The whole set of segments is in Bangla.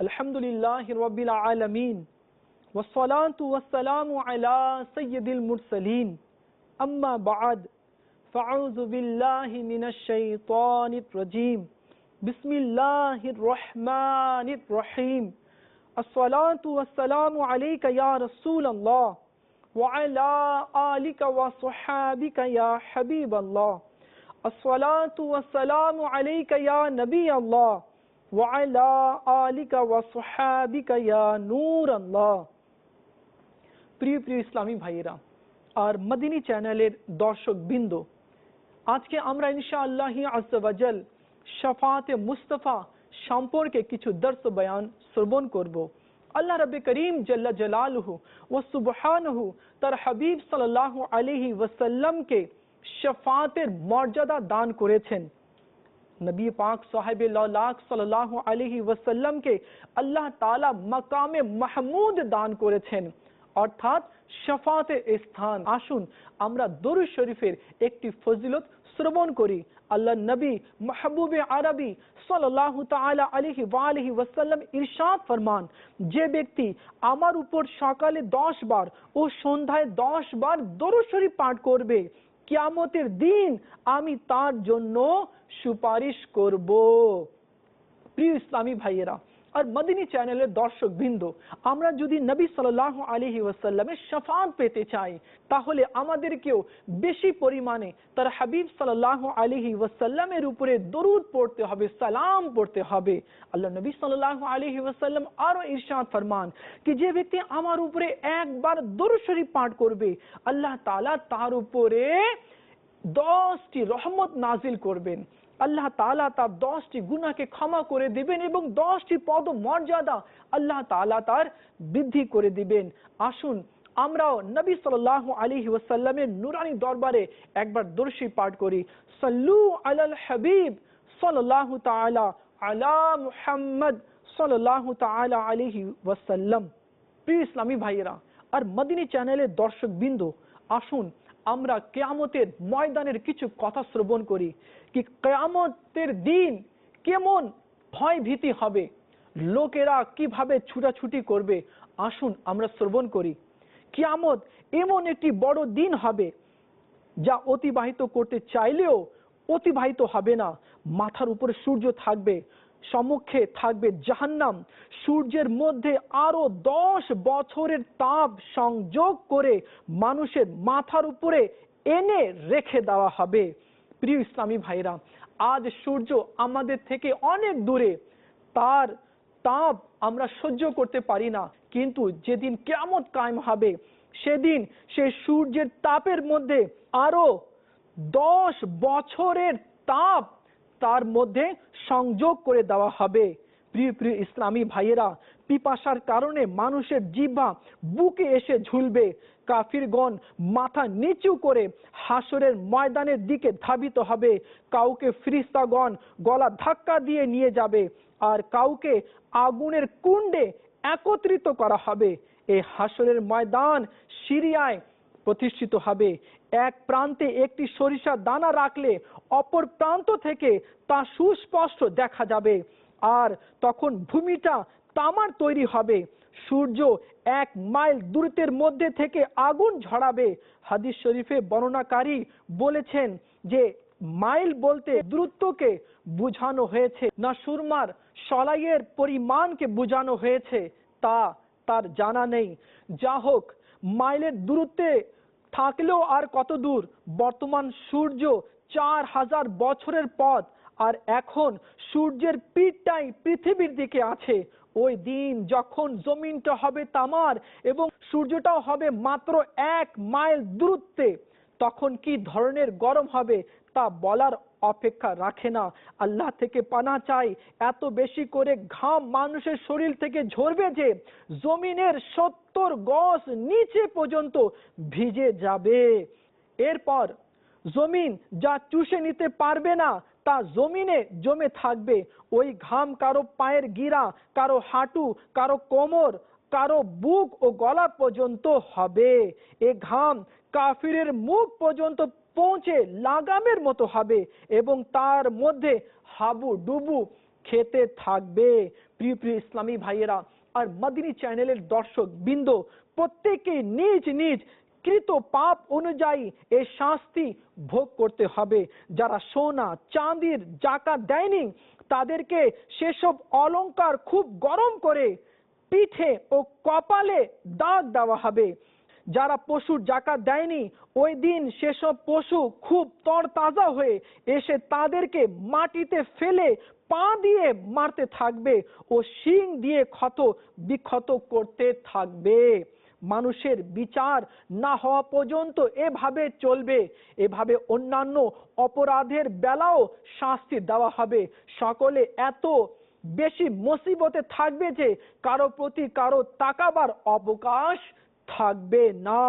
अल्हम्दुलिल्लाहि रब्बिल आलमीन वस्सलातु वस्सलामु अला सय्यिदिल मुरसलीन अम्मा बाद फ़अऊज़ु बिल्लाहि मिनश शैतानिर रजीम बिस्मिल्लाहिर रहमानिर रहीम अस्सलातु वस्सलामु अलैका या रसूलल्लाह व अला आलिका व स्वहाबिका या हबीबल्लाह अस्सलातु वस्सलामु अलैका या नबी अल्लाह व अला आलिका व स्वहाबिका या नूर अल्लाह। প্রিয় প্রিয় ইসলামী ভাইয়েরা আর মদিনী চ্যানেলের দর্শকবৃন্দ, আজকে আমরা ইনশাআল্লাহ আজ্জা ওয়া জাল শাফাতে মুস্তাফা সম্পর্কে কিছু দর্স বয়ান শ্রবণ করব। আল্লাহ রাব্বে করিম জাল্লা জালালুহু ওয়া সুবহানাহু তার হাবিব সাল্লাল্লাহু আলাইহি ওয়াসাল্লামকে শাফাতের মর্যাদা দান করেছেন। নবী পাক সাহেবে লাখ সাল্লাল্লাহু আলাইহি ওয়াসাল্লামকে আল্লাহ তাআলা মাকামে মাহমুদ দান করেছেন, অর্থাৎ শাফাতের স্থান। আসুন আমরা দরুদ শরীফের একটি ফজিলত শ্রবণ করি। আল্লাহ নবী মাহবুবে আরবি সাল্লাল্লাহু তাআলা আলাইহি ওয়া আলিহি ওয়াসাল্লাম ইরশাদ ফরমান, যে ব্যক্তি আমার উপর সকালে 10 বার ও সন্ধ্যায় 10 বার দরুদ শরীফ পাঠ করবে, কিয়ামতের দিন আমি তার জন্য সুপারিশ করব। প্রিয় ইসলামী ভাইয়েরা আর মদিনী চ্যানেলের দর্শকবৃন্দ, আমরা যদি নবী সাল্লাল্লাহু আলাইহি ওয়াসাল্লামের শাফাত পেতে চাই, তাহলে আমাদেরকেও বেশি পরিমাণে তার হাবিব সাল্লাল্লাহু আলাইহি ওয়াসাল্লামের উপরে দরুদ পড়তে হবে, সালাম পড়তে হবে। আল্লাহ নবী সাল্লাল্লাহু আলাইহি ওয়াসাল্লাম আরো ইরশাদ ফরমান कि যে ব্যক্তি আমার উপরে একবার দরুদ শরীফ পাঠ করবে, আল্লাহ তাআলা তার উপরে 10টি রহমত নাজিল করবেন। আল্লাহ তাআলা তার 10টি গুনাহকে ক্ষমা করে দিবেন এবং 10টি পদ মর্যাদা আল্লাহ তাআলা তার বৃদ্ধি করে দিবেন। আসুন আমরাও নবী সাল্লাল্লাহু আলাইহি ওয়াসাল্লামের নূরানী দরবারে একবার দরুদ শরীফ পাঠ করি। সাল্লু আলাল হাবিব সাল্লাল্লাহু তাআলা আলা মুহাম্মদ সাল্লাল্লাহু তাআলা আলাইহি ওয়াসাল্লাম। প্রিয় ইসলামী ভাইয়েরা আর মদিনী চ্যানেলের দর্শকবৃন্দ, আসুন আমরা কিয়ামতের ময়দানের কিছু কথা শ্রবণ করি कि কিয়ামতের দিন কেমন ভয় ভীতি হবে, লোকেরা কিভাবে ছুটাছুটি করবে। আসুন আমরা শ্রবণ করি। কিয়ামত এমন একটি বড় দিন হবে যা অতিবাহিত করতে চাইলেও অতিবাহিত হবে না। মাথার উপরে সূর্য থাকবে, সম্মুখে থাকবে জাহান্নাম, সূর্যের মধ্যে আরো 10 বছরের তাপ সংযোগ করে মানুষের মাথার উপরে এনে রেখে দেওয়া হবে। প্রিয় ইসলামী ভাইরা, আজ সূর্য আমাদের থেকে অনেক দূরে, তার তাপ আমরা সহ্য করতে পারি না, কিন্তু যেদিন কিয়ামত কায়েম হবে সেদিন সেই সূর্যের তাপের মধ্যে আরো 10 বছরের তাপ তার মধ্যে সংযোগ করে দেওয়া হবে। প্রিয় প্রিয় ইসলামী ভাইয়েরা, পিপাসার কারণে মানুষের জিহ্বা বুকে এসে ঝুলবে। কাফিরগণ মাথা নিচু করে হাসরের ময়দানের দিকে ধাবিত হবে। কাউকে ফেরেশতাগণ গলা ধাক্কা দিয়ে নিয়ে যাবে আর কাউকে আগুনের কুণ্ডে একত্রিত করা হবে। এই হাসরের ময়দান সিরিয়ায় প্রতিষ্ঠিত হবে। এক প্রান্তে একটি সরিষা দানা রাখলে অপর প্রান্ত থেকে তা সুস্পষ্ট দেখা যাবে। আর তখন ভূমিটা তামার তৈরি হবে। সূর্য 1 মাইল দূরত্বের মধ্যে থেকে আগুন ঝরাবে। হাদিস শরীফে বর্ণনাকারী বলেছেন যে মাইল বলতে দূরত্বকে বোঝানো হয়েছে না সুরমার সলাইয়ের পরিমাণকে বোঝানো হয়েছে তা তার জানা নেই। যা হোক, মাইলের দূরত্বে থাকলেও আর কত দূর? বর্তমান সূর্য 4000 বছরের পথ, আর এখন সূর্যের পিঠটাই পৃথিবীর দিকে আছে। ওই দিন যখন জমিনটা হবে তামার এবং সূর্যটাও হবে মাত্র 1 মাইল দূরত্বে, তখন কি ধরনের গরম হবে তা বলার অপেক্ষা রাখে না। আল্লাহ থেকে পানাহ চাই, এত বেশি করে ঘাম মানুষের শরীর থেকে ঝরবে যে জমিনের 70 গজ নিচে পর্যন্ত ভিজে যাবে। এরপর জমিন যা চুষে নিতে পারবে না তা জমিনে জমে থাকবে। ওই ঘাম কারো পায়ের গিরা, কারো হাঁটু, কারো কোমর, কারো বুক ও গলা পর্যন্ত হবে। এ ঘাম কাফিরের মুখ পর্যন্ত পৌঁছে লাগামের মতো হবে এবং তার মধ্যে হাবু ডুবু খেতে থাকবে। প্রিয় প্রিয় ইসলামী ভাইয়েরা আর মদিনী চ্যানেলের দর্শক বৃন্দ, প্রত্যেকে নিজ নিজ কৃত পাপ অনুযায়ী এই শাস্তি ভোগ করতে হবে। যারা সোনা চাঁদির জাকাত দেয়নি তাদেরকে সেসব অলংকার খুব গরম করে পিঠে ও কপালে দাগ দেওয়া হবে। যারা পশুর জাকাত দেয়নি ওই দিন সেসব পশু খুব তরতাজা হয়ে এসে তাদেরকে মাটিতে ফেলে পা দিয়ে মারতে থাকবে ও শিং দিয়ে ক্ষত বিক্ষত করতে থাকবে। মানুষের বিচার না হওয়া পর্যন্ত এভাবে চলবে। এভাবে অন্যান্য অপরাধের বেলাও শাস্তি দেওয়া হবে। সকলে এত বেশি মুসিবতে থাকবে যে কারো প্রতি কারো তাকাবার অবকাশ থাকবে না।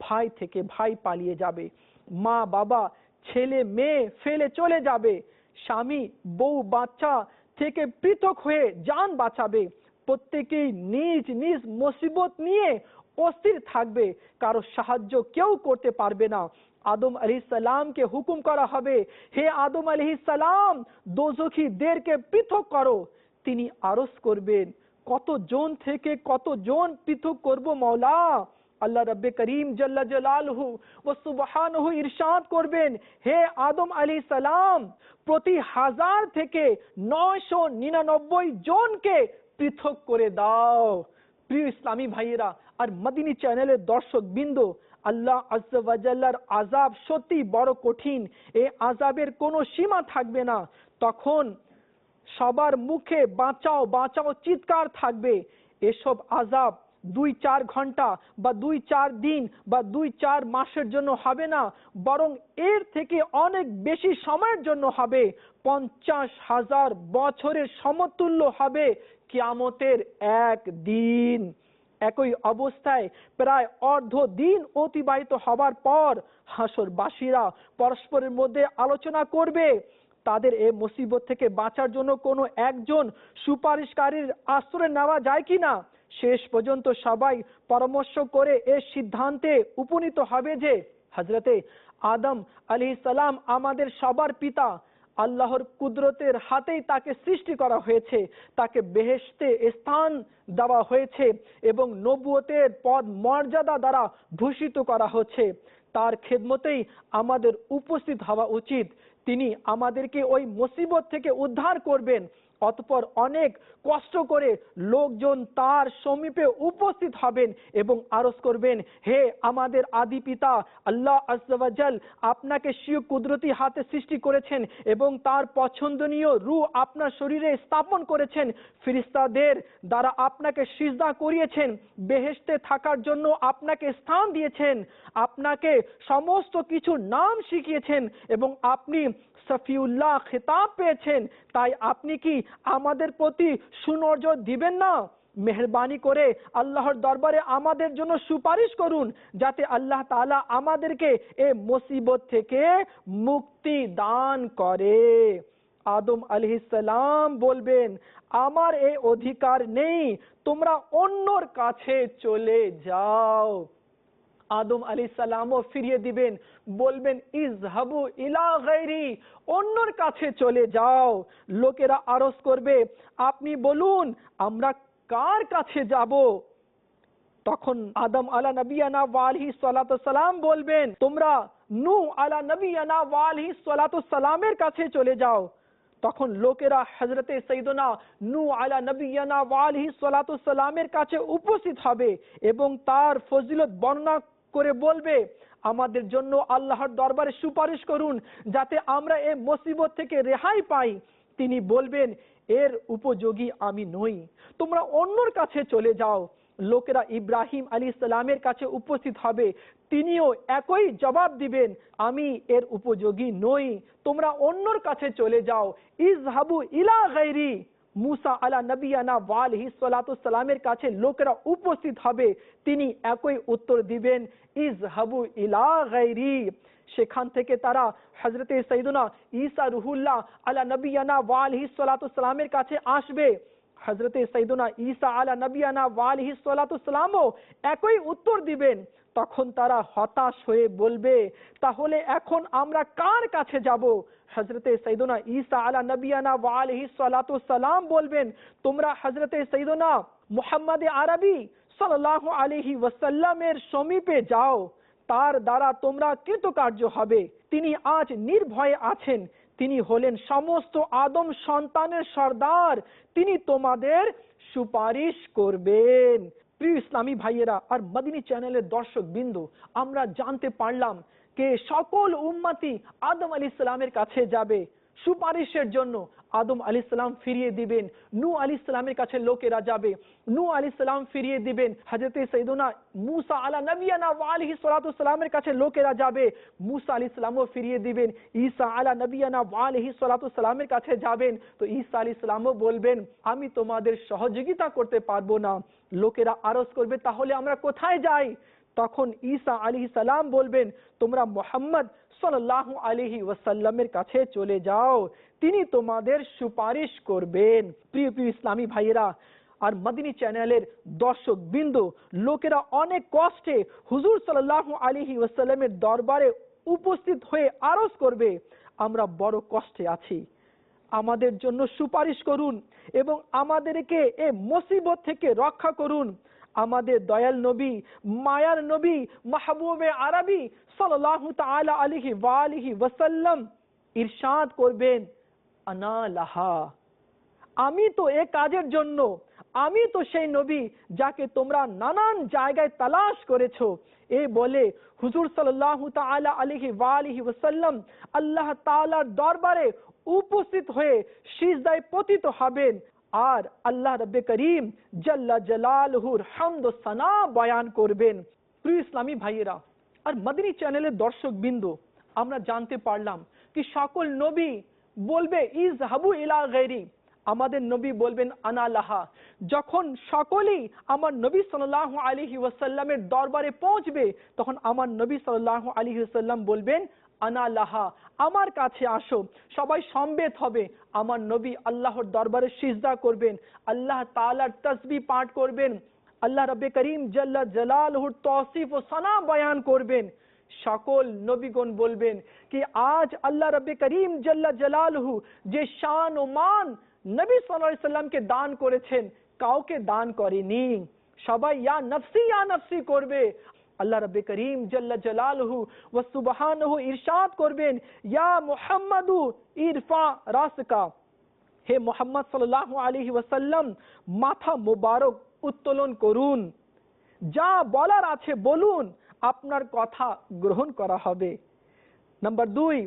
ভাই থেকে ভাই পালিয়ে যাবে, মা বাবা ছেলে মেয়ে ফেলে চলে যাবে, স্বামী বউ বাচ্চা থেকে পৃথক হয়ে জান বাঁচাবে। প্রত্যেকেই নিজ নিজ মুসিবত নিয়ে অস্থির থাকবে, কারো সাহায্য কেউ করতে পারবে না। আদম আলাইহিস সালামকে হুকুম করা হবে, হে আদম আলাইহিস সালাম, দোজখীদেরকে পৃথক করো। তিনি আরজ করবেন, কতজন থেকে কতজন পৃথক করব মওলা? আল্লাহ রাব্বে করিম জাল্লা জালালহু ওয়া সুবহানাহু ইরশাদ করবেন, হে আদম আলাইহিস সালাম, প্রতি 1000 থেকে 999 জনকে পৃথক করে দাও। প্রিয় ইসলামী ভাইয়েরা আর মদিনী চ্যানেলের দর্শক বৃন্দ, আল্লাহ আজ্জা ওয়া জাল্লার আযাব সত্যি বড় কঠিন। এই আযাবের কোনো সীমা থাকবে না। তখন সবার মুখে বাঁচাও বাঁচাও চিৎকার থাকবে। এসব আযাব 2-4 ঘন্টা বা 2-4 দিন বা 2-4 মাসের জন্য হবে না, বরং এর থেকে অনেক বেশি সময়ের জন্য হবে। 50,000 বছরের সমতুল্য হবে কিয়ামতের একদিন। একই অবস্থায় প্রায় অর্ধ দিন অতিবাহিত হবার পর হাসরবাসীরা পরস্পরের মধ্যে আলোচনা করবে তাদের এই মুসিবত থেকে বাঁচার জন্য কোনো একজন সুপারিশকারীর আশ্রয় নেওয়া যায় কিনা। শেষ পর্যন্ত সবাই পরামর্শ করে এই সিদ্ধান্তে উপনীত হবে যে হযরতে আদম আলাইহিস সালাম আমাদের সবার পিতা। আল্লাহর কুদরতের হাতেই তাকে সৃষ্টি করা হয়েছে, তাকে বেহেশতে স্থান দেওয়া হয়েছে এবং নবুয়তের পদ মর্যাদা দ্বারা ভূষিত করা হচ্ছে। তার খেদমতেই আমাদের উপস্থিত হওয়া উচিত। তিনি আমাদেরকে ওই মুসিবত থেকে উদ্ধার করবেন। অতঃপর অনেক কষ্ট করে লোকজন তার সমীপে উপস্থিত হবেন এবং আরজ করবেন, হে আমাদের আদি পিতা আল্লাহ আজ্জা ওয়া জাল আপনাকে স্বীয় কুদরতি হাতে সৃষ্টি করেছেন এবং তার পছন্দনীয় রূহ আপনার শরীরে স্থাপন করেছেন। ফেরেশতাদের দ্বারা আপনাকে সিজদা করিয়েছেন, বেহেশতে থাকার জন্য আপনাকে স্থান দিয়েছেন, আপনাকে সমস্ত কিছু নাম শিখিয়েছেন এবং আপনি সফিউল্লাহ খেতাব পেয়েছেন। তাই আপনি কি আমাদের প্রতি সুনজর দিবেন না? মেহেরবানি করে আল্লাহর দরবারে আমাদের জন্য সুপারিশ করুন যাতে আল্লাহ তাআলা আমাদেরকে এই মুসিবত থেকে মুক্তি দান করে। আদম আলাইহিস সালাম বলবেন, আমার এই অধিকার নেই, তোমরা অন্যর কাছে চলে যাও। আদম আলাইহিস সালামও ফিরিয়ে দিবেন, বলবেন ইজহাবু ইলা গায়রি, অন্যর কাছে চলে যাও। লোকেরা আরজ করবে, আপনি বলুন আমরা কার কাছে যাব? তখন আদম আলা নবিয়ানা ওয়া আলাইহিস সালাতু সালাম বলবেন, তোমরা নূহ আলা নবিয়ানা ওয়া আলাইহিস সালাতু সালামের কাছে চলে যাও। তখন লোকেরা হযরতে সাইয়্যিদুনা নূহ আলা নবিয়ানা ওয়া আলাইহিস সালাতু সালামের কাছে উপস্থিত হবে এবং তার ফজিলত বর্ণনা করে বলবে, আমাদের জন্য আল্লাহর দরবারে সুপারিশ করুন যাতে আমরা এই মুসিবত থেকে রেহাই পাই। তিনি বলবেন, এর উপযোগী আমি নই, তোমরা অন্যর কাছে চলে যাও। লোকেরা ইব্রাহিম আলাইহিস সালামের কাছে উপস্থিত হবে, তিনিও একই জবাব দিবেন, আমি এর উপযোগী নই, তোমরা অন্যর কাছে চলে যাও। ইজহাবু ইলা গায়রি, মুসা আলা নবিয়ানা ওয়া আলাইহিস সালাতু সালামের কাছে লোকেরা উপস্থিত হবে, তিনি একই উত্তর দিবেন, ইজহাবু ইলা গায়রি। সেখান থেকে তারা হযরতে সাইয়্যিদুনা ঈসা রুহুল্লাহ আলা নবিয়ানা ওয়া আলাইহিস সালাতু সালামের কাছে আসবে। হযরতে সাইয়্যিদুনা ঈসা আলা নবিয়ানা ওয়া আলাইহিস সালাতু সালামও একই উত্তর দিবেন। তখন তারা হতাশ হয়ে বলবে, তাহলে এখন আমরা কার কাছে যাব? হযরতে সাইয়্যিদুনা ঈসা আলা নবিয়ানা ওয়া আলাইহিস সালাতু সালাম বলবেন, তোমরা হযরতে সাইয়্যিদুনা মুহাম্মদ আরবি সাল্লাল্লাহু আলাইহি ওয়াসাল্লামের সমীপে যাও, তার দ্বারা তোমরা কৃতকার্য হবে। তিনি আজ নির্ভয়ে আছেন, তিনি হলেন সমস্ত আদম সন্তানের সর্দার, তিনি তোমাদের সুপারিশ করবেন। প্রিয় ইসলামী ভাইয়েরা আর মদিনী চ্যানেলের দর্শক বিন্দু, আমরা জানতে পারলাম যে সকল উম্মতি আদম আলাইহিস সালামের কাছে যাবে সুপারিশের জন্য। আদম আলাইহিস সালাম ফিরিয়ে দিবেন, নূহ আলাইহিস সালামের কাছে লোকেরা যাবে, নূহ আলাইহিস সালাম ফিরিয়ে দিবেন, হযরতে সাইয়্যিদুনা মূসা আলা নবিয়ানা ওয়া আলাইহিস সালাতু সালামের কাছে লোকেরা যাবে, মূসা আলাইহিস সালামও ফিরিয়ে দিবেন, ঈসা আলা নবিয়ানা ওয়া আলাইহিস সালাতু সালামের কাছে যাবেন, তো ঈসা আলাইহিস সালামও বলবেন আমি তোমাদের সহযোগিতা করতে পারবো না। লোকেরা আরজ করবে তাহলে আমরা কোথায় যাই? তখন ঈসা আলাইহিস সালাম বলবেন তোমরা মুহাম্মদ সাল্লাল্লাহু আলাইহি ওয়াসাল্লামের কাছে চলে যাও, তিনি তোমাদের সুপারিশ করবেন। প্রিয় প্রিয় ইসলামী ভাইয়েরা আর মদিনী চ্যানেলের দর্শক বিন্দু, লোকেরা অনেক কষ্টে হুজুর সাল্লাল্লাহু আলাইহি ওয়াসাল্লামের দরবারে উপস্থিত হয়ে আরজ করবে আমরা বড় কষ্টে আছি, আমাদের জন্য সুপারিশ করুন এবং আমাদেরকে এই মুসিবত থেকে রক্ষা করুন। আমাদের দয়াল নবী, মায়ার নবী, মাহবুবে আরবি সাল্লাল্লাহু তাআলা আলাইহি ওয়া আলিহি ওয়াসাল্লাম ইরশাদ করবেন আনা লাহা, আমি তো এই কাজের জন্য, আমি তো সেই নবী যাকে তোমরা নানান জায়গায় তালাশ করেছো। এই বলে হুজুর সাল্লাল্লাহু তাআলা আলাইহি ওয়া আলিহি ওয়াসাল্লাম আল্লাহ তাআলার দরবারে উপস্থিত হয়ে সিজদায় পতিত হবেন আর আল্লাহ রব্বে করিম জাল্লা জালালুহুর হামদ ও সানা বয়ান করবেন। প্রিয় ইসলামী ভাইয়েরা আর মদিনী চ্যানেলের দর্শক বিন্দু, আমরা জানতে পারলাম কি সকল নবী বলবে ইযহাবু ইলা গায়রি, আমাদের নবী বলবেন আনা লাহা। যখন সকলেই আমার নবী সাল্লাল্লাহু আলাইহি ওয়াসাল্লামের দরবারে পৌঁছবে তখন আমার নবী সাল্লাল্লাহু আলাইহি ওয়াসাল্লাম বলবেন আনা লাহা, আমার কাছে আসো। সবাই সমবেত হবে, আমার নবী আল্লাহর দরবারে সিজদা করবেন, আল্লাহ তাআলার তাসবিহ পাঠ করবেন, আল্লাহ রব্বে করিম জাল্লা জালালুহুর তৌসিফ ও সানা বয়ান করবেন। সকল নবীগণ বলবেন কি আজ আল্লাহ রব্বে করিম জাল্লা জালালুহু যে শান ও মান নবী সাল্লাল্লাহু আলাইহি সাল্লামকে দান করেছেন কাউকে দান করেনি। সবাই ইয়া নফসি করবে। আল্লাহ রব্বে করিম জাল্লা জালালুহু ওয়া সুবহানাহু ইরশাদ করবেন ইয়া মুহাম্মাদু ইরফা রাসকা, হে মুহাম্মদ সাল্লাল্লাহু আলাইহি ওয়াসাল্লাম মাথা মোবারক উত্তোলন করুন, যা বলার আছে বলুন, আপনার কথা গ্রহণ করা হবে। নাম্বার 2,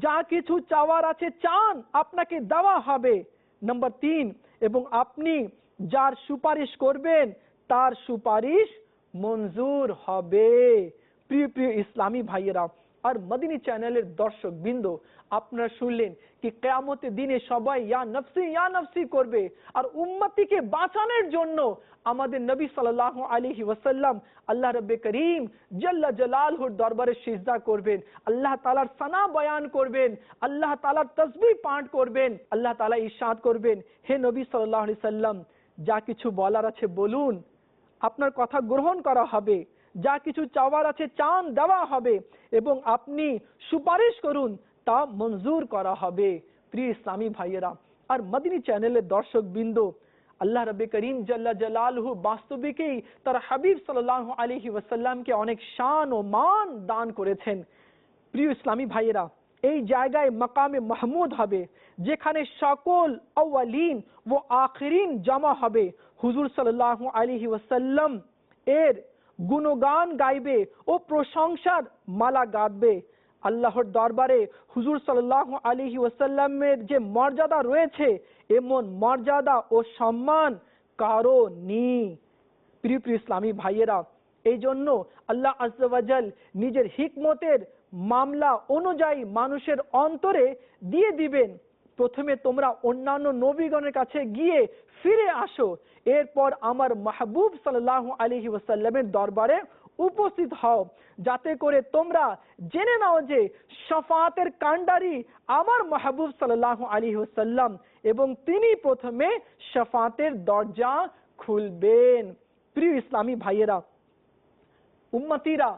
যা কিছু চাওয়ার আছে চান আপনাকে দেওয়া হবে। নাম্বার 3, এবং আপনি যার সুপারিশ করবেন তার সুপারিশ মঞ্জুর হবে। প্রিয় প্রিয় ইসলামী ভাইয়েরা আর মদিনী চ্যানেলের দর্শক বিন্দু, আপনারা শুনলেন কি কিয়ামতের দিনে সবাই ইয়া নফসি করবে আর উম্মতিকে বাঁচানোর জন্য আমাদের নবী সাল্লাল্লাহু আলাইহি ওয়াসাল্লাম আল্লাহ রব্বে করিম জাল্লা জালালুহুর দরবারে সিজদা করবেন, আল্লাহ তাআলার সানা বয়ান করবেন, আল্লাহ তাআলার তাসবিহ পাঠ করবেন। আল্লাহ তাআলা ইরশাদ করবেন হে নবী সাল্লাল্লাহু আলাইহি সাল্লাম যা কিছু বলার আছে বলুন, আপনার কথা গ্রহণ করা হবে, যা কিছু চাওয়ার আছে চান দেওয়া হবে এবং আপনি সুপারিশ করুন তা মঞ্জুর করা হবে। প্রিয় ইসলামী ভাইয়েরা আর মদিনী চ্যানেলের দর্শক বিন্দু, আল্লাহ রব্বে করিম জাল্লা জালালুহু বাস্তবিকই তার হাবিব সাল্লাল্লাহু আলাইহি ওয়াসাল্লামকে অনেক শান ও মান দান করেছেন। প্রিয় ইসলামী ভাইয়েরা এই জায়গায় মাকামে মাহমুদ হবে যেখানে সকল আউয়ালিন ও আখিরিন জমা হবে। হুজুর সাল্লাল্লাহু আলাইহি ওয়াসাল্লাম এর গুণগান গাইবে ও প্রশংসার মালা গাঁথবে। আল্লাহর দরবারে হুজুর সাল্লাল্লাহু আলাইহি ওয়াসাল্লামের যে মর্যাদা রয়েছে এমন মর্যাদা ও সম্মান কারো নেই। প্রিয় প্রিয় ইসলামী ভাইয়েরা এই জন্য আল্লাহ আযজা ওয়া জাল নিজের হিকমতের মামলা অনুযায়ী মানুষের অন্তরে দিয়ে দিবেন প্রথমে তোমরা অন্যান্য নবীগণের কাছে গিয়ে ফিরে আসো, এরপর আমার মাহবুব সাল্লাল্লাহু আলাইহি ওয়াসাল্লামের দরবারে উপস্থিত হও, যাতে করে তোমরা জেনে নাও যে শাফাআতের কাণ্ডারি আমার মাহবুব সাল্লাল্লাহু আলাইহি ওয়াসাল্লাম এবং তিনি প্রথমে শাফাআতের দরজা খুলবেন। প্রিয় ইসলামী ভাইয়েরা উম্মতিরা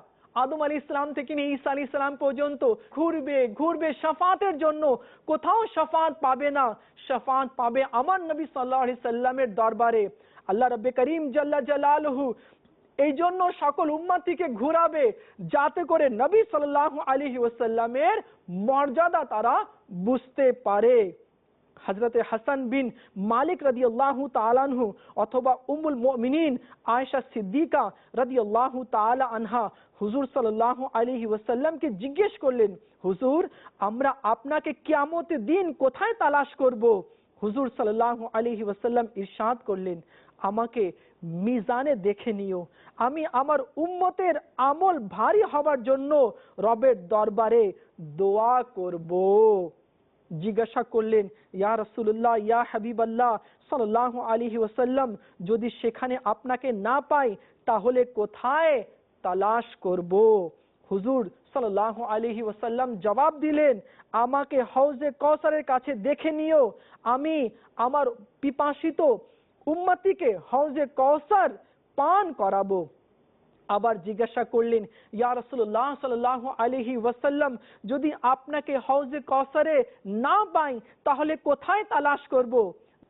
আদম আলাইহিস সালাম থেকে নিয়ে ঈসা আলাইহিস সালাম পর্যন্ত ঘুরবে ঘুরবে শাফাতের জন্য, কোথাও শাফাত পাবে না। শাফাত পাবে আমার নবী সাল্লাল্লাহু আলাইহি সাল্লামের দরবারে। আল্লাহ রাব্বে করিম জাল্লা জালালুহু এই জন্য সকল উম্মতিকে ঘুরাবে, যাতে করে নবী সাল্লাল্লাহু আলাইহি ওয়াসাল্লামের মর্যাদা তারা বুঝতে পারে। হযরতে হাসান বিন মালিক রাদিয়াল্লাহু তাআলা আনহু অথবা উম্মুল মুমিনিন আয়েশা সিদ্দিকা রাদিয়াল্লাহু তাআলা আনহা হুজুর সাল্লাল্লাহু আলাইহি ওয়াসাল্লামকে জিজ্ঞেস করলেন, হুজুর আমরা আপনাকে কিয়ামতের দিন কোথায় তালাশ করব? হুজুর সাল্লাল্লাহু আলাইহি ওয়াসাল্লাম ইরশাদ করলেন, আমাকে মিজানে দেখে নিও, আমি আমার উম্মতের আমল ভারী হবার জন্য রবের দরবারে দোয়া করব। জিজ্ঞাসা করলেন, ইয়া রাসূলুল্লাহ, ইয়া হাবিবাল্লাহ সাল্লাল্লাহু আলাইহি ওয়াসাল্লাম, যদি সেখানে আপনাকে না পাই তাহলে কোথায় তালাশ করব? হুজুর সাল্লাল্লাহু আলাইহি ওয়াসাল্লাম জবাব দিলেন, আমাকে হাউজে কাউসারের কাছে দেখে নিও, আমি আমার পিপাসিত উম্মতিকে হাউজে কাউসার পান করাবো। আবার জিজ্ঞাসা করলেন, ইয়া রাসূলুল্লাহ সাল্লাল্লাহু আলাইহি ওয়াসাল্লাম, যদি আপনাকে হাউজে কাউসারে না পাই তাহলে কোথায় তালাশ করব?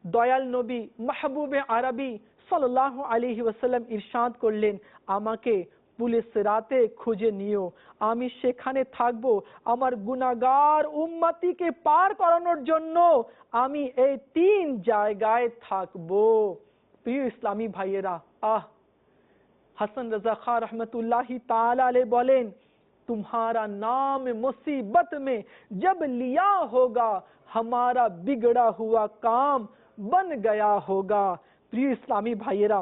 দয়াল নবী মাহবুবে আরবি সাল্লাল্লাহু আলাইহি ওয়াসাল্লাম ইরশাদ করলেন, আমাকে পুলিশ রাতে খুঁজে নিও, আমি সেখানে থাকব আমার গুনাহগার উম্মতিকে পার করানোর জন্য। আমি এই 3 জায়গায় থাকব। প্রিয় ইসলামী ভাইয়েরা, हसन रजा खां रहमतुल्लाहि ताला अलैह बोलें, तुम्हारा नाम मुसीबत में जब लिया होगा हमारा बिगड़ा हुआ काम बन गया होगा। प्रिय इस्लामी भाइयेरा,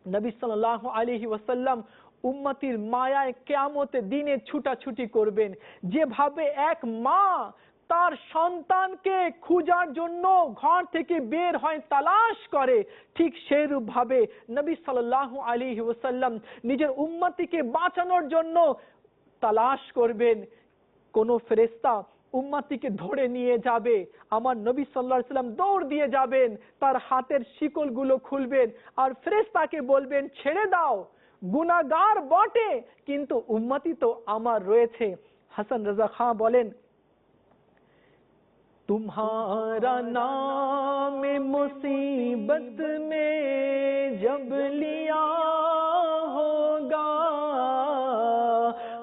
नबी साल्लाल्लाहु अलैहि वसल्लम উম্মতির মায়ায় কিয়ামতের দিনে ছুটাছুটি করবেন। যেভাবে এক মা তার সন্তানকে খোঁজার জন্য ঘর থেকে বের হয়, তালাশ করে, ঠিক সেইরূপ ভাবে নবী সাল্লাল্লাহু আলাইহি ওয়াসাল্লাম নিজের উম্মতিকে বাঁচানোর জন্য তালাশ করবেন। কোন ফেরেশতা উম্মতিকে ধরে নিয়ে যাবে, আমার নবী সাল্লাল্লাহু আলাইহি ওয়াসাল্লাম দৌড় দিয়ে যাবেন, তার হাতের শিকলগুলো খুলবেন আর ফেরেশতাকে বলবেন, ছেড়ে দাও, গুনাহগার বটে কিন্তু উম্মতি তো আমার রয়েছে। হাসান রাজা খান বলেন, तुम्हारा नाम मुसीबत में जब लिया होगा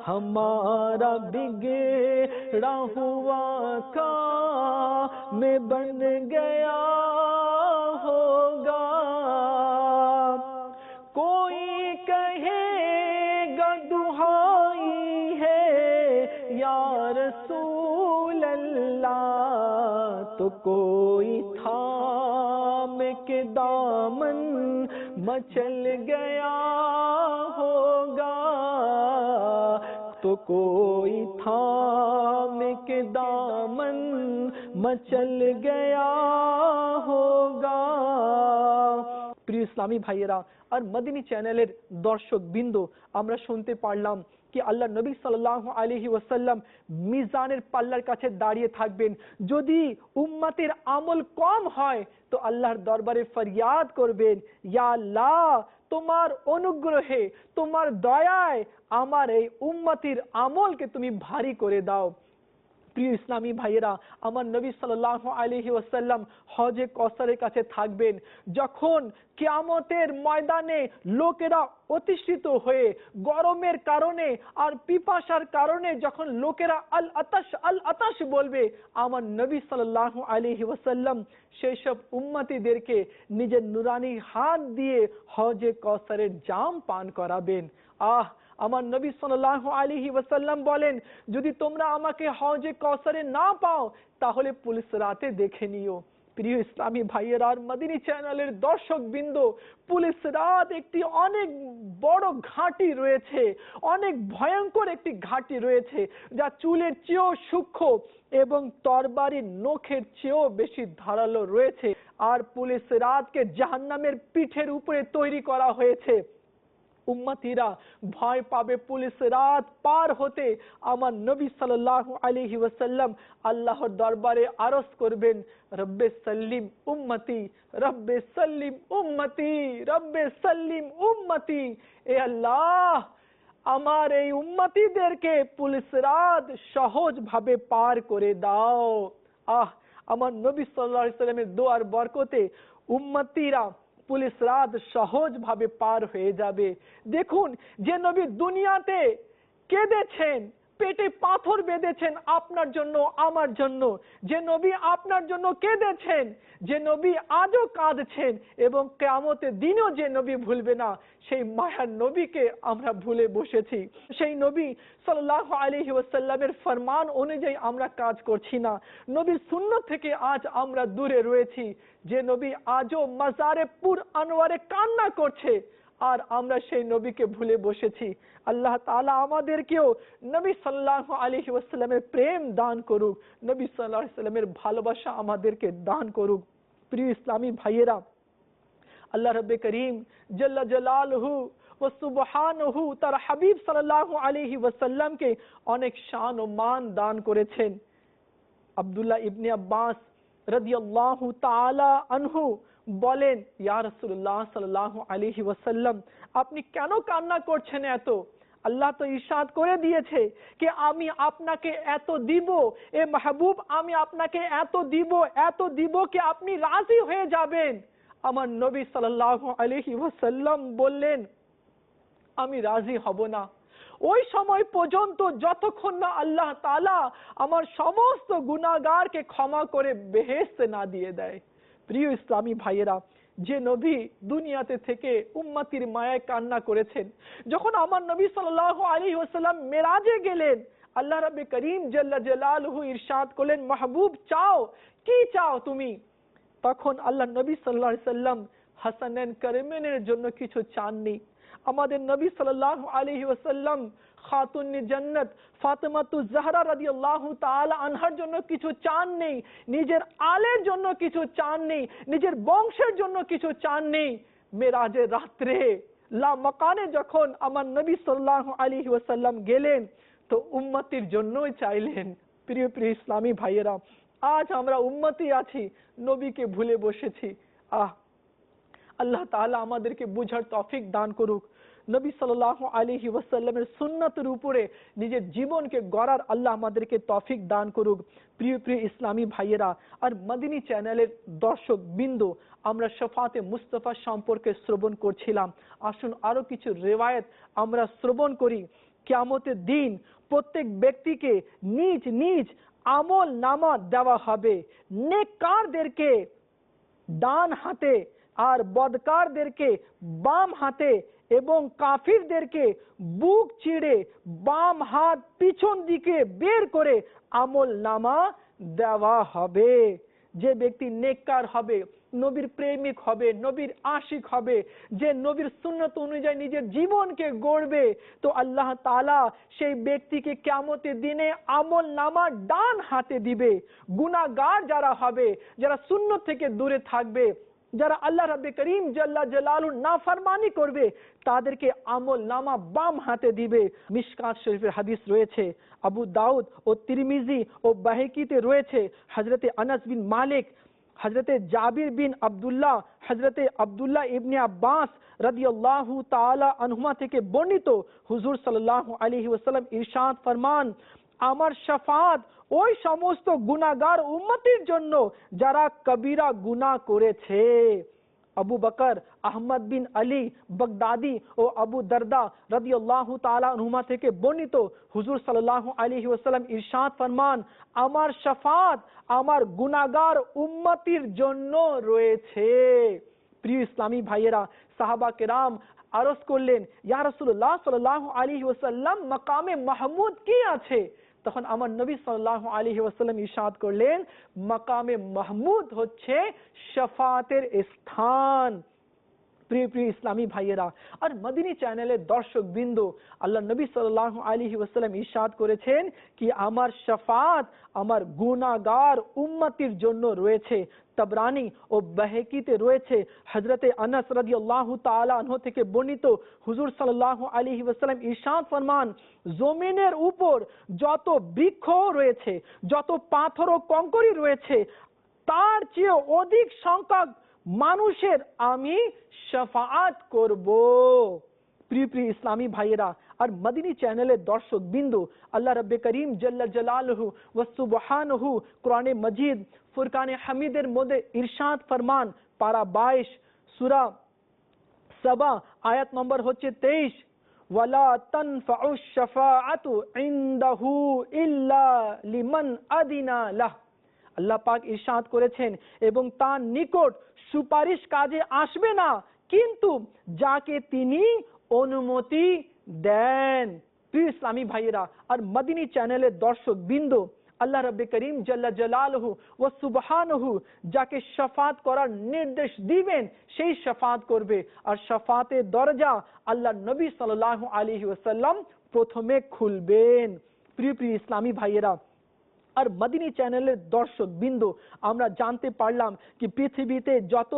हमारा बिगड़ा हुआ काम बन गया होगा। कोई कहेगा दुहाई है या रसूल अल्लाह, तो कोई थाम के दामन मचल गया होगा, तो कोई थाम के दामन मचल गया होगा। প্রিয় ইসলামী ভাইয়েরা আর মদিনী চ্যানেলের দর্শক বিন্দু, আমরা শুনতে পারলাম কি আল্লাহ নবী সাল্লাল্লাহু আলাইহি ওয়াসাল্লাম মিজানের পাল্লার কাছে দাঁড়িয়ে থাকবেন। যদি উম্মতের আমল কম হয় তো আল্লাহর দরবারে ফরিয়াদ করবেন, ইয়া আল্লাহ তোমার অনুগ্রহে তোমার দয়ায় আমার এই উম্মতির আমলকে তুমি ভারী করে দাও। প্রিয় ইসলামী ভাইয়েরা, আমার নবী সাল্লাল্লাহু আলাইহি ওয়াসাল্লাম হজে কাউসারের কাছে থাকবেন। যখন কিয়ামতের ময়দানে লোকেরা অতিষ্ঠিত হয়ে গরমের কারণে আর পিপাসার কারণে যখন লোকেরা আল আতাশ বলবে, আমার নবী সাল্লাল্লাহু আলাইহি ওয়াসাল্লাম সেই সব উম্মতিদেরকে নিজের নুরানি হাত দিয়ে হজে কাউসারের জাম পান করাবেন। আমার নবী সাল্লাল্লাহু আলাইহি ওয়াসাল্লাম বলেন, যদি তোমরা আমাকে হজে কাউসারে না পাও তাহলে পুলিশ রাতে দেখে নিও। প্রিয় ইসলামী ভাইয়েরা আর মদিনী চ্যানেলের দর্শক বিন্দু, পুলিশ রাত একটি অনেক বড় ঘাঁটি রয়েছে, অনেক ভয়ঙ্কর একটি ঘাঁটি রয়েছে, যা চুলের চেয়েও সূক্ষ্ম এবং তরবারির নখের চেয়েও বেশি ধারালো রয়েছে। আর পুলিশ রাতকে জাহান্নামের পিঠের উপরে তৈরি করা হয়েছে। উম্মতিরা ভয় পাবে পুলিশ রাত পার হতে। আমার নবী সাল্লাল্লাহু আলাইহি ওয়াসাল্লাম আল্লাহর দরবারে আরজ করবেন, রব্বে সাল্লিম উম্মতি, রব্বে সাল্লিম উম্মতি, রব্বে সাল্লিম উম্মতি। এ আল্লাহ, আমার এই উম্মতিদেরকে পুলিসরাত সহজ ভাবে পার করে দাও। আমার নবী সাল্লাল্লাহু আলাইহি সাল্লামের দোয়ার বরকতে উম্মতিরা পুলিসরাত সহজ ভাবে পার হয়ে যাবে। দেখুন, যে নবী দুনিয়াতে কেঁদেছেন, পেটে পাথর বেঁধেছেন আপনার জন্য আমার জন্য, যে নবী আপনার জন্য কেঁদেছেন, যে নবী আজও কাঁদছেন এবং কিয়ামতের দিনও যে নবী ভুলবে না, সেই মায়ার নবীকে আমরা ভুলে বসেছি। সেই নবী সাল্লাল্লাহু আলাইহি ওয়াসাল্লামের ফরমান অনুযায়ী আমরা কাজ করছি না। নবীর সুন্নাত থেকে আজ আমরা দূরে রয়েছি। যে নবী আজও মাজারে পুর আনোয়ারে কান্না করছে, আর আমরা সেই নবীকে ভুলে বসেছি। আল্লাহ তাআলা আমাদেরকেও নবী সাল্লাল্লাহু আলাইহি ওয়াসাল্লামের প্রেম দান করুক, নবী সাল্লাল্লাহু আলাইহি ওয়াসাল্লামের ভালোবাসা আমাদেরকে দান করুক। প্রিয় ইসলামী ভাইয়েরা, আল্লাহ রাব্বে করিম জাল্লা জালালুহু ওয়া সুবহানাহু তার হাবিব সাল্লাল্লাহু আলাইহি ওয়াসাল্লামকে অনেক শান ও মান দান করেছেন। আব্দুল্লাহ ইবনে আব্বাস রাদিয়াল্লাহু তাআলা আনহু বলেন, ইয়া রাসূলুল্লাহ সাল্লাল্লাহু আলাইহি ওয়াসাল্লাম, আপনি কেন কান্না করছেন এত? আল্লাহ তো ইরশাদ করে দিয়েছে যে আমি আপনাকে এত দিব, এ মাহবুব আমি আপনাকে এত দিব कि আপনি রাজি হয়ে যাবেন। আমার নবী সাল্লাল্লাহু আলাইহি ওয়াসাল্লাম বললেন, আমি রাজি হব না ওই সময় পর্যন্ত যতক্ষণ না আল্লাহ তাআলা আমার সমস্ত গুনাহগারকে ক্ষমা করে বেহেশতে না দিয়ে দেয়। প্রিয় ইসলামী ভাইয়েরা, যে নবী দুনিয়াতে থেকে উম্মতির মায়ায় কান্না করেছেন, যখন আমার নবী সাল্লাল্লাহু আলাইহি ওয়াসাল্লাম মেরাজে গেলেন, আল্লাহ রাব্বে করিম জাল্লা জালালুহু ইরশাদ করলেন, মাহবুব চাও, কি চাও তুমি? তখন আল্লাহ নবী সাল্লাল্লাহু আলাইহি ওয়াসাল্লাম হাসানান কারিমেনের জন্য কিছু চাননি। আমাদের নবী সাল্লাল্লাহু আলাইহি ওয়াসাল্লাম খাতুনে জান্নাত ফাতেমাতুজ জাহরা রাদিয়াল্লাহু তাআলা আনহার জন্য কিছু চান নেই, নিজের আলের জন্য কিছু চান নেই, নিজের বংশের জন্য কিছু চান নেই। মেরাজের রাত্রে লা মাকানে যখন আমার নবী সাল্লাল্লাহু আলাইহি ওয়াসাল্লাম গেলেন, তো উম্মতির জন্যই চাইলেন। প্রিয় প্রিয় ইসলামী ভাইয়েরা, আজ আমরা উম্মতি আছি, নবীকে ভুলে বসেছি। আল্লাহ তাআলা আমাদেরকে বুঝার তৌফিক দান করুক। নবী সাল্লাল্লাহু আলাইহি ওয়াসাল্লামের সুন্নতের উপরে নিজের জীবনকে গড়ার আল্লাহ আমাদেরকে তৌফিক দান করুক। প্রিয় প্রিয় ইসলামী ভাইয়েরা আর মদিনী চ্যানেলের দর্শক বিন্দু, আমরা শাফাতে মুস্তাফা সম্পর্কে শ্রবণ করছিলাম। আসুন আরো কিছু রিওয়ায়াত আমরা শ্রবণ করি। কিয়ামতের দিন প্রত্যেক ব্যক্তিকে নিজ নিজ আমল নামা দেওয়া হবে। নেককারদেরকে ডান হাতে আর বদকারদেরকে বাম হাতে এবং কাফিরদেরকে বুক চিড়ে বাম হাত পিছন দিকে বের করে আমল নামা দেওয়া হবে। যে ব্যক্তি নেককার হবে, নবীর প্রেমিক হবে, নবীর আশিক হবে, যে নবীর সুন্নত অনুযায়ী নিজের জীবনকে গড়বে, তো আল্লাহ তাআলা সেই ব্যক্তিকে কিয়ামতের দিনে আমল নামা ডান হাতে দিবে। গুনাহগার যারা হবে, যারা সুন্নত থেকে দূরে থাকবে, যারা আল্লাহ রাব্বে করিম জাল্লা জালালুহু নাফরমানি করবে, তাদেরকে আমল নামা বাম হাতে দিবে। মিশকাত শরীফের হাদিস রয়েছে, আবু দাউদ ও তিরমিজি ও বাহকিতে রয়েছে, হযরতে আনাস বিন মালিক, হযরতে জাবির বিন আব্দুল্লাহ, হযরতে আব্দুল্লাহ ইবনে আব্বাস রাদিয়াল্লাহু তাআলা আনহুমা থেকে বর্ণিত, হুজুর সাল্লাল্লাহু আলাইহি ওয়াসাল্লাম ইরশাদ ফরমান, আমার শাফাত ওই সমস্ত গুনাহগার উম্মতের জন্য যারা কবিরা গুনাহ করেছে। আবু বকর আহমদ বিন আলী বাগদাদি ও আবু দারদা রাদিয়াল্লাহু তাআলা আনহুমা থেকে বর্ণিত, হুজুর সাল্লাল্লাহু আলাইহি ওয়াসাল্লাম ইরশাদ ফরমান, আমার শাফাত আমার গুনাহগার উম্মতির জন্য রয়েছে। প্রিয় ইসলামী ভাইয়েরা, সাহাবা কেরাম আরজ করলেন, ইয়া রাসূলুল্লাহ সাল্লাল্লাহু আলাইহি ওয়াসাল্লাম, মাকামে মাহমুদ কি আছে? তখন আমার নবী সাল্লাল্লাহু আলাইহি ওয়াসাল্লাম ইরশাদ করলেন, মাকামে মাহমুদ হচ্ছে শাফাতের স্থান। প্রিয় প্রিয় ইসলামী ভাইয়েরা আর মদিনী চ্যানেলের দর্শক বিন্দু, আল্লাহ নবী সাল্লাল্লাহু আলাইহি ওয়াসাল্লাম ইরশাদ করেছেন কি আমার শাফাত আমার গুনাহগার উম্মতির জন্য রয়েছে। তাবরানি ও বাহকিতে রয়েছে, হযরতে আনাস রাদিয়াল্লাহু তাআলা আনহু থেকে বর্ণিত, হুজুর সাল্লাল্লাহু আলাইহি ওয়াসাল্লাম ইরশাদ ফরমান, জমিনের উপর যত বৃক্ষ রয়েছে, যত পাথর ও কঙ্করি রয়েছে, তার চেয়ে অধিক সংখ্যক মানুষের আমি শাফাআত করব। প্রিয় প্রিয় ইসলামী ভাইয়েরা, আর মদিনী চ্যানেলের দর্শক বিন্দু, আল্লাহ রাব্বে করিম জাল্লা জালালুহু ওয়া সুবহানাহু কোরআনে মজিদ ফুরকানে হামিদের মধ্যে ইরশাদ ফরমান, পারা 22 সূরা সাবা আয়াত নম্বর হচ্ছে 23, ওয়ালা তানফাউ শাফাআতু ইনদাহু ইল্লা লিমান আদিনা লাহ। আল্লাহ পাক ইরশাদ করেছেন, এবং তার নিকট সুপারিশ কাজে আসবে না কিন্তু যাকে তিনি অনুমতি দেন। প্রিয় ইসলামী ভাইয়েরা আর মদিনী চ্যানেলের দর্শক বিন্দু, আল্লাহ রাব্বে করিম জাল্লা জালালুহু ওয়া সুবহানাহু যাকে শাফাত করার নির্দেশ দিবেন সেই শাফাত করবে। আর শাফাতের দরজা আল্লাহ নবী সাল্লাল্লাহু আলাইহি ওয়াসাল্লাম প্রথমে খুলবেন। প্রিয় প্রিয় ইসলামী ভাইয়েরা আর মদিনী চ্যানেলের দর্শক বিন্দু, আমরা জানতে পারলাম কি পৃথিবীতে যত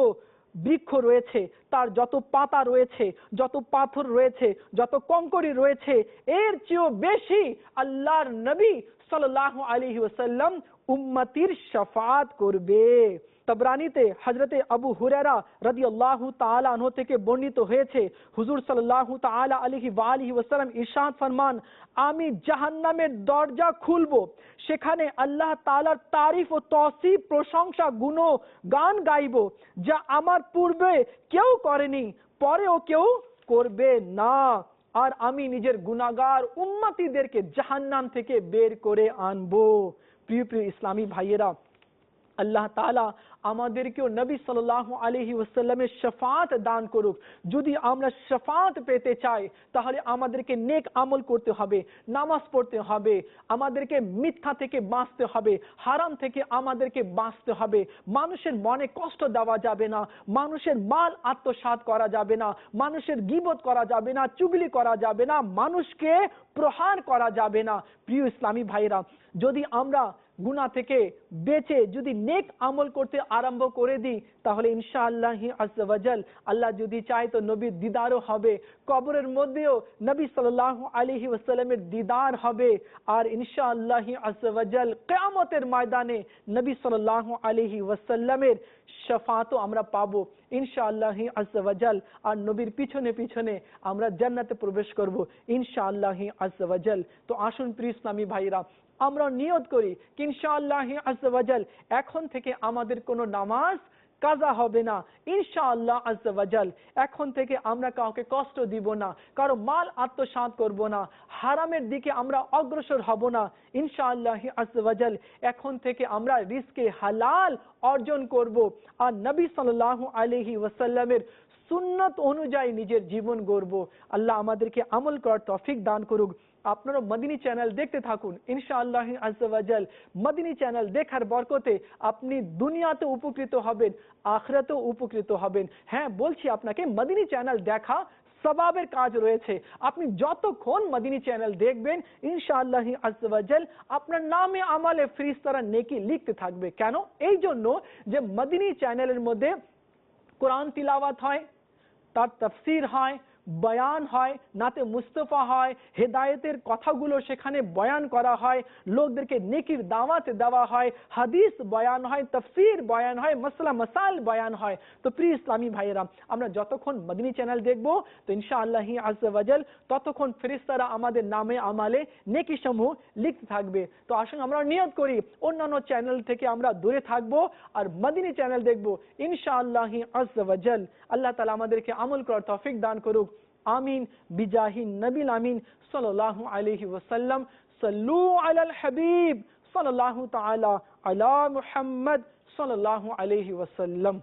বৃক্ষ রয়েছে, তার যত পাতা রয়েছে, যত পাথর রয়েছে, যত কঙ্করি রয়েছে, এর চেয়েও বেশি আল্লাহর নবী সাল্লাল্লাহু আলাইহি ওয়াসাল্লাম উম্মতির শাফাত করবে। তবরানীতে হযরতে আবু হুরায়রা রাদিয়াল্লাহু তাআলা আনহু থেকে বর্ণিত হয়েছে, হুজুর সাল্লাল্লাহু তাআলা আলাইহি ওয়া আলিহি ওয়াসাল্লাম ইরশাদ ফরমান, আমি জাহান্নামের দরজা খুলব, সেখানে আল্লাহ তাআলার তারিফ ও তৌসিফ প্রশংসা গুণ গান গাইব, যা আমার পূর্বে কেউ করেনি, পরেও কেউ করবে না। আর আমি নিজের গুনাহগার উম্মতিদেরকে জাহান্নাম থেকে বের করে আনবো। প্রিয় প্রিয় ইসলামী ভাইয়েরা, আল্লাহ তাআলা আমাদেরকেও নবী সাল্লাল্লাহু আলাইহি ওয়াসাল্লামের শাফাত দান করুক। যদি আমরা শাফাত পেতে চাই তাহলে আমাদেরকে নেক আমল করতে হবে, নামাজ পড়তে হবে, আমাদেরকে মিথ্যা থেকে বাঁচতে হবে, হারাম থেকে আমাদেরকে বাঁচতে হবে, মানুষের মনে কষ্ট দেওয়া যাবে না, মানুষের মাল আত্মসাৎ করা যাবে না, মানুষের গীবত করা যাবে না, চুগলি করা যাবে না, মানুষকে প্রহার করা যাবে না। প্রিয় ইসলামী ভাইরা, যদি আমরা গুনাহ থেকে বেঁচে যদি নেক আমল করতে আরম্ভ করে দিই তাহলে ইনশাআল্লাহ আজ্জা ওয়া জাল আল্লাহ যদি চায় তো নবীর দিদারও হবে, কবরের মধ্যেও নবী সাল্লাল্লাহু আলাইহি ওয়াসাল্লামের দিদার হবে, আর ইনশাআল্লাহ আজ্জা ওয়া জাল কিয়ামতের ময়দানে নবী সাল্লাল্লাহু আলাইহি ওয়াসাল্লামের শাফাতও আমরা পাবো ইনশাআল্লাহ আজ্জা ওয়া জাল। আর নবীর পিছনে পিছনে আমরা জান্নাতে প্রবেশ করব ইনশাআল্লাহ আজ্জা ওয়া জাল। তো আসুন প্রিয় ইসলামী ভাইরা, আমরা নিয়ত করি কি ইনশাআল্লাহ আজ্জা ওয়া জাল এখন থেকে আমাদের কোনো নামাজ কাজা হবে না ইনশাআল্লাহ আজ্জা ওয়া জাল। এখন থেকে আমরা কাউকে কষ্ট দিব না, কারো মাল আত্মসাৎ করব না, হারামের দিকে আমরা অগ্রসর হব না ইনশাআল্লাহ আজ্জা ওয়া জাল। এখন থেকে আমরা রিজকে হালাল অর্জন করব আর নবী সাল্লাল্লাহু আলাইহি ওয়াসাল্লামের সুন্নাত অনুযায়ী নিজের জীবন গড়ব। আল্লাহ আমাদেরকে আমল করার তৌফিক দান করুক। আপনারা মদিনী চ্যানেল দেখতে থাকুন ইনশাআল্লাহ আজ্জা ওয়া জাল। মদিনী চ্যানেল দেখার বরকতে আপনি দুনিয়াতে উপকৃত হবেন, আখিরাতেও উপকৃত হবেন। হ্যাঁ বলছি আপনাকে, মদিনী চ্যানেল দেখা সওয়াবের কাজ রয়েছে। আপনি যতক্ষণ মদিনী চ্যানেল দেখবেন ইনশাআল্লাহ আজ্জা ওয়া জাল আপনার নামে আমলে ফেরেশতারা নেকি লিখতে থাকবে। কেন? এই জন্য যে মদিনী চ্যানেলের মধ্যে কোরআন তিলাওয়াত হয়, তার তাফসীর হয়, বয়ান হয়, নাতে মুস্তাফা হয়, হেদায়েতের কথাগুলো সেখানে বয়ান করা হয়, লোকদেরকে নেকির দাওয়াত দেওয়া হয়, হাদিস বয়ান হয়, তাফসীর বয়ান হয়, মাসলা মাসাইল বয়ান হয়। তো প্রিয় ইসলামী ভাইয়েরা, আমরা যতক্ষণ মদিনী চ্যানেল দেখব তো ইনশাআল্লাহ আজ্জা ওয়া জাল ততক্ষণ ফেরেশতারা আমাদের নামে আমালে নেকি সমূহ লিখতে থাকবে। তো আসুন আমরা নিয়ত করি অন্যান্য চ্যানেল থেকে আমরা দূরে থাকব আর মদিনী চ্যানেল দেখব ইনশাআল্লাহ আজ্জা ওয়া জাল। আল্লাহ তাআলা আমাদেরকে আমল করার তৌফিক দান করুক। আমিন বিজাহি নবীল আমিন সাল্লাল্লাহু আলাইহি ওয়াসাল্লাম। সাল্লু আলাল হাবিব সাল্লাল্লাহু তাআলা আলা মুহাম্মদ সাল্লাল্লাহু আলাইহি ওয়াসাল্লাম।